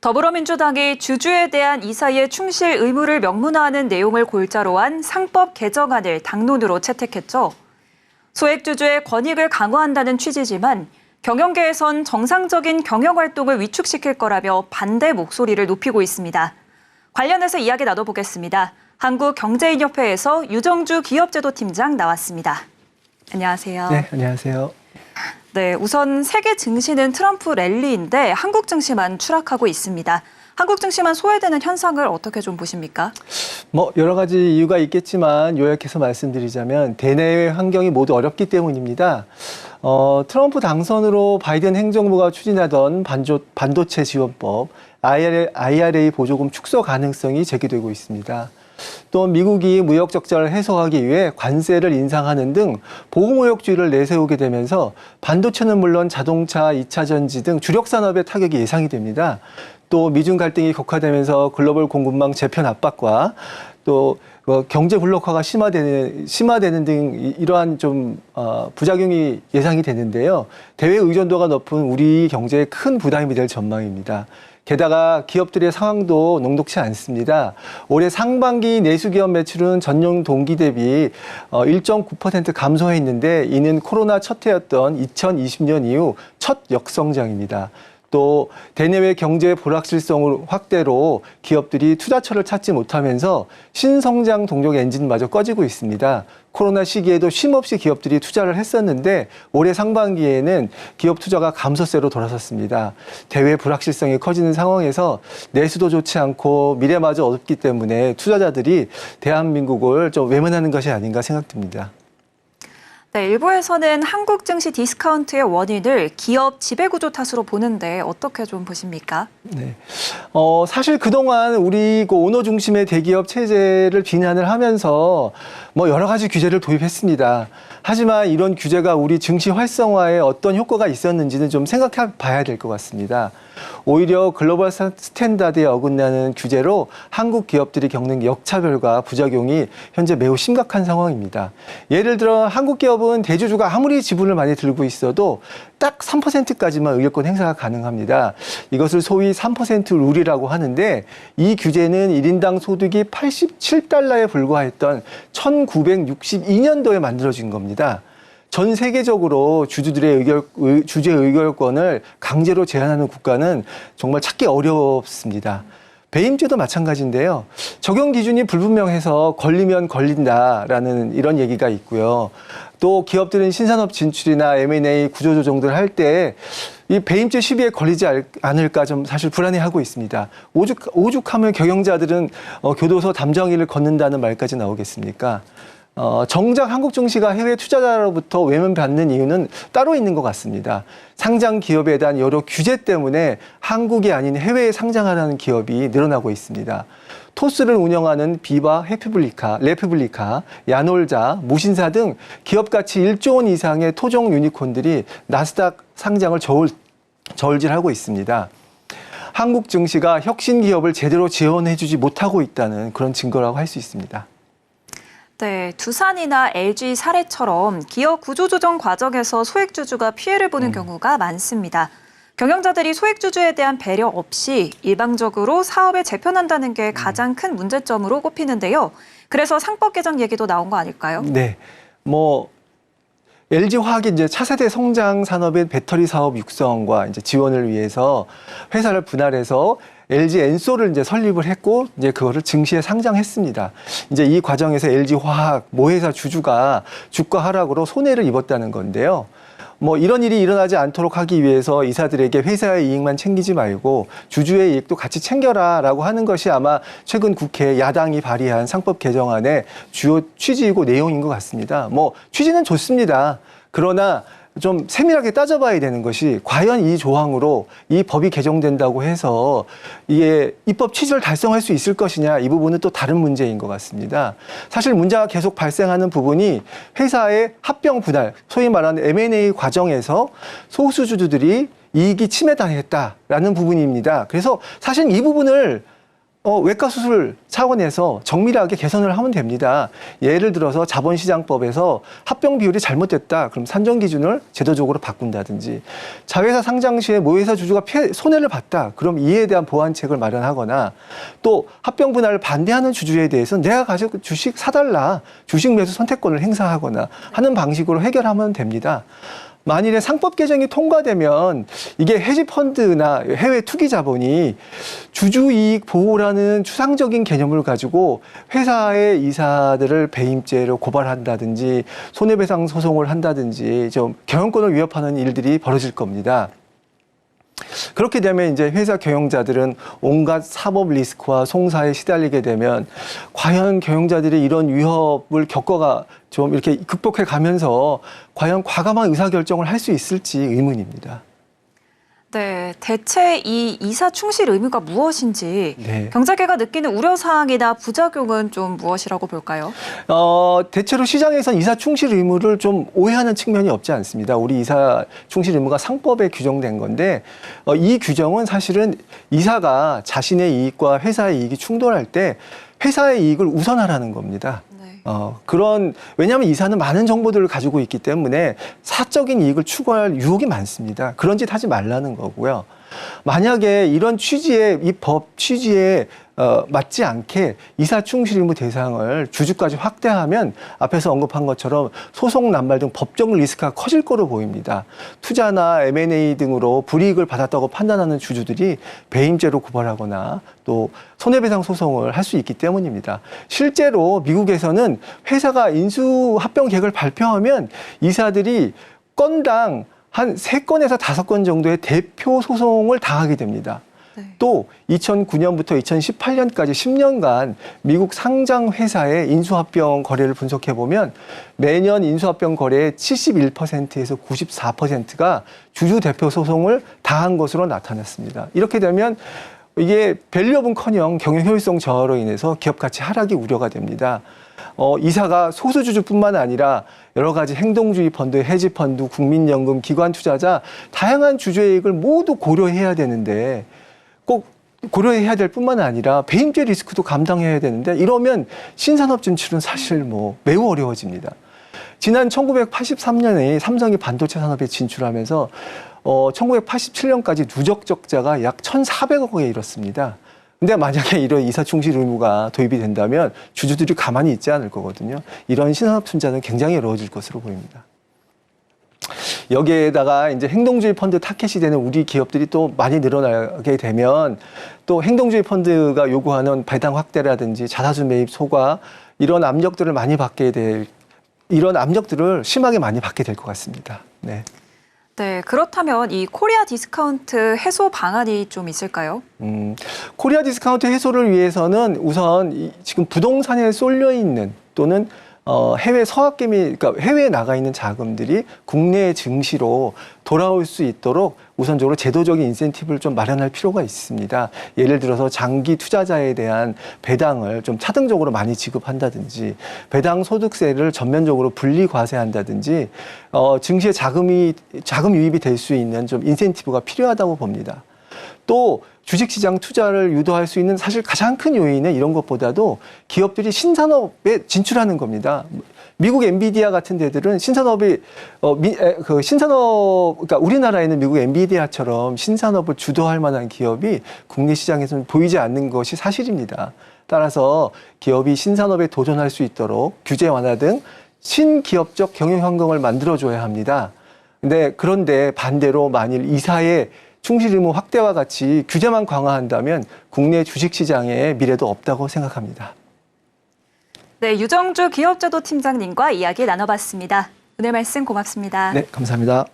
더불어민주당이 주주에 대한 이사의 충실 의무를 명문화하는 내용을 골자로 한 상법 개정안을 당론으로 채택했죠. 소액주주의 권익을 강화한다는 취지지만 경영계에선 정상적인 경영활동을 위축시킬 거라며 반대 목소리를 높이고 있습니다. 관련해서 이야기 나눠보겠습니다. 한국경제인협회에서 유정주 기업제도팀장 나왔습니다. 안녕하세요. 네, 안녕하세요. 네, 우선 세계 증시는 트럼프 랠리인데 한국 증시만 추락하고 있습니다. 한국 증시만 소외되는 현상을 어떻게 좀 보십니까? 여러 가지 이유가 있겠지만 요약해서 말씀드리자면 대내외 환경이 모두 어렵기 때문입니다. 트럼프 당선으로 바이든 행정부가 추진하던 반도체 지원법, IRA 보조금 축소 가능성이 제기되고 있습니다. 또 미국이 무역 적자를 해소하기 위해 관세를 인상하는 등 보호무역주의를 내세우게 되면서 반도체는 물론 자동차, 2차 전지 등 주력 산업에 타격이 예상이 됩니다. 또 미중 갈등이 격화되면서 글로벌 공급망 재편 압박과 또 경제 블록화가 심화되는 등 이러한 좀 부작용이 예상이 되는데요. 대외 의존도가 높은 우리 경제에 큰 부담이 될 전망입니다. 게다가 기업들의 상황도 녹록치 않습니다. 올해 상반기 내수기업 매출은 전년 동기 대비 1.9% 감소했는데 이는 코로나 첫 해였던 2020년 이후 첫 역성장입니다. 또 대내외 경제 불확실성 확대로 기업들이 투자처를 찾지 못하면서 신성장 동력 엔진마저 꺼지고 있습니다. 코로나 시기에도 쉼없이 기업들이 투자를 했었는데 올해 상반기에는 기업 투자가 감소세로 돌아섰습니다. 대외 불확실성이 커지는 상황에서 내수도 좋지 않고 미래마저 어둡기 때문에 투자자들이 대한민국을 좀 외면하는 것이 아닌가 생각됩니다. 네, 일부에서는 한국 증시 디스카운트의 원인을 기업 지배구조 탓으로 보는데 어떻게 좀 보십니까? 네, 사실 그동안 우리 오너 중심의 대기업 체제를 비난을 하면서 여러 가지 규제를 도입했습니다. 하지만 이런 규제가 우리 증시 활성화에 어떤 효과가 있었는지는 좀 생각해 봐야 될 것 같습니다. 오히려 글로벌 스탠다드에 어긋나는 규제로 한국 기업들이 겪는 역차별과 부작용이 현재 매우 심각한 상황입니다. 예를 들어 한국 기업은 대주주가 아무리 지분을 많이 들고 있어도 딱 3%까지만 의결권 행사가 가능합니다. 이것을 소위 3% 룰이라고 하는데 이 규제는 1인당 소득이 87달러에 불과했던 1962년도에 만들어진 겁니다. 전 세계적으로 주주의 의결권을 강제로 제한하는 국가는 정말 찾기 어렵습니다. 배임죄도 마찬가지인데요. 적용 기준이 불분명해서 걸리면 걸린다라는 이런 얘기가 있고요. 또 기업들은 신산업 진출이나 M&A 구조조정들 할 때 이 배임죄 시비에 걸리지 않을까 좀 사실 불안해하고 있습니다. 오죽하면 경영자들은 교도소 담정이를 걷는다는 말까지 나오겠습니까? 정작 한국 증시가 해외 투자자로부터 외면받는 이유는 따로 있는 것 같습니다. 상장 기업에 대한 여러 규제 때문에 한국이 아닌 해외에 상장하라는 기업이 늘어나고 있습니다. 토스를 운영하는 비바, 레프블리카, 야놀자, 무신사 등 기업 가치 1조 원 이상의 토종 유니콘들이 나스닥 상장을 저울질하고 있습니다. 한국 증시가 혁신 기업을 제대로 지원해주지 못하고 있다는 그런 증거라고 할 수 있습니다. 네, 두산이나 LG 사례처럼 기업 구조조정 과정에서 소액주주가 피해를 보는 경우가 많습니다. 경영자들이 소액주주에 대한 배려 없이 일방적으로 사업을 재편한다는 게 가장 큰 문제점으로 꼽히는데요. 그래서 상법 개정 얘기도 나온 거 아닐까요? 네, LG화학이 이제 차세대 성장 산업의 배터리 사업 육성과 이제 지원을 위해서 회사를 분할해서 LG 엔소를 이제 설립을 했고 이제 그거를 증시에 상장했습니다. 이제 이 과정에서 LG화학 모회사 주주가 주가 하락으로 손해를 입었다는 건데요. 이런 일이 일어나지 않도록 하기 위해서 이사들에게 회사의 이익만 챙기지 말고 주주의 이익도 같이 챙겨라라고 하는 것이 아마 최근 국회 야당이 발의한 상법 개정안의 주요 취지이고 내용인 것 같습니다. 취지는 좋습니다. 그러나 좀 세밀하게 따져봐야 되는 것이 과연 이 조항으로 이 법이 개정된다고 해서 이게 입법 취지를 달성할 수 있을 것이냐, 이 부분은 또 다른 문제인 것 같습니다. 사실 문제가 계속 발생하는 부분이 회사의 합병 분할, 소위 말하는 M&A 과정에서 소수주주들이 이익이 침해당했다라는 부분입니다. 그래서 사실 이 부분을 외과 수술 차원에서 정밀하게 개선을 하면 됩니다. 예를 들어서 자본시장법에서 합병 비율이 잘못됐다. 그럼 산정 기준을 제도적으로 바꾼다든지, 자회사 상장 시에 모회사 주주가 손해를 봤다. 그럼 이에 대한 보완책을 마련하거나, 또 합병 분할을 반대하는 주주에 대해서는 내가 가지고 주식 사달라, 주식 매수 선택권을 행사하거나 하는 방식으로 해결하면 됩니다. 만일에 상법 개정이 통과되면 이게 헤지펀드나 해외 투기 자본이 주주이익 보호라는 추상적인 개념을 가지고 회사의 이사들을 배임죄로 고발한다든지 손해배상 소송을 한다든지 좀 경영권을 위협하는 일들이 벌어질 겁니다. 그렇게 되면 이제 회사 경영자들은 온갖 사법 리스크와 송사에 시달리게 되면 과연 경영자들이 이런 위협을 겪어가 좀 이렇게 극복해 가면서 과연 과감한 의사결정을 할 수 있을지 의문입니다. 네, 대체 이 이사 충실 의무가 무엇인지 네. 경자계가 느끼는 우려사항이나 부작용은 좀 무엇이라고 볼까요? 대체로 시장에선 이사 충실 의무를 좀 오해하는 측면이 없지 않습니다. 우리 이사 충실 의무가 상법에 규정된 건데 이 규정은 사실은 이사가 자신의 이익과 회사의 이익이 충돌할 때 회사의 이익을 우선하라는 겁니다. 왜냐하면 이사는 많은 정보들을 가지고 있기 때문에 사적인 이익을 추구할 유혹이 많습니다. 그런 짓 하지 말라는 거고요. 만약에 이런 취지에, 이 법 취지에 맞지 않게 이사 충실 의무 대상을 주주까지 확대하면 앞에서 언급한 것처럼 소송 남발 등 법적 리스크가 커질 거로 보입니다. 투자나 M&A 등으로 불이익을 받았다고 판단하는 주주들이 배임죄로 고발하거나 또 손해배상 소송을 할 수 있기 때문입니다. 실제로 미국에서는 회사가 인수합병 계획을 발표하면 이사들이 건당 한 3건에서 5건 정도의 대표 소송을 당하게 됩니다. 네. 또 2009년부터 2018년까지 10년간 미국 상장 회사의 인수합병 거래를 분석해 보면 매년 인수합병 거래의 71%에서 94%가 주주 대표 소송을 당한 것으로 나타났습니다. 이렇게 되면 이게 밸류업은커녕 경영 효율성 저하로 인해서 기업 가치 하락이 우려가 됩니다. 이사가 소수주주뿐만 아니라 여러 가지 행동주의 펀드, 헤지펀드, 국민연금, 기관 투자자 다양한 주주의 이익을 모두 고려해야 되는데 꼭 고려해야 될 뿐만 아니라 배임죄 리스크도 감당해야 되는데 이러면 신산업 진출은 사실 매우 어려워집니다. 지난 1983년에 삼성이 반도체 산업에 진출하면서 1987년까지 누적 적자가 약 1,400억에 이뤘습니다. 근데 만약에 이런 이사 충실 의무가 도입이 된다면 주주들이 가만히 있지 않을 거거든요. 이런 신산업 투자는 굉장히 어려워질 것으로 보입니다. 여기에다가 이제 행동주의 펀드 타켓이 되는 우리 기업들이 또 많이 늘어나게 되면 또 행동주의 펀드가 요구하는 배당 확대라든지 자사주 매입 소과 이런 압력들을 심하게 많이 받게 될 것 같습니다. 네. 네, 그렇다면 이 코리아 디스카운트 해소 방안이 좀 있을까요? 코리아 디스카운트 해소를 위해서는 우선 지금 부동산에 쏠려 있는 또는 해외 서학개미, 그러니까 해외에 나가 있는 자금들이 국내 증시로 돌아올 수 있도록 우선적으로 제도적인 인센티브를 좀 마련할 필요가 있습니다. 예를 들어서 장기 투자자에 대한 배당을 좀 차등적으로 많이 지급한다든지, 배당 소득세를 전면적으로 분리 과세한다든지, 증시에 자금 유입이 될 수 있는 좀 인센티브가 필요하다고 봅니다. 또 주식시장 투자를 유도할 수 있는 사실 가장 큰 요인은 이런 것보다도 기업들이 신산업에 진출하는 겁니다. 미국 엔비디아 같은 데들은 그러니까 우리나라에 있는 미국 엔비디아처럼 신산업을 주도할 만한 기업이 국내 시장에서는 보이지 않는 것이 사실입니다. 따라서 기업이 신산업에 도전할 수 있도록 규제 완화 등 신기업적 경영 환경을 만들어줘야 합니다. 그런데 반대로 만일 이사의 충실 의무 확대와 같이 규제만 강화한다면 국내 주식시장의 미래도 없다고 생각합니다. 네, 유정주 기업제도 팀장님과 이야기 나눠봤습니다. 오늘 말씀 고맙습니다. 네, 감사합니다.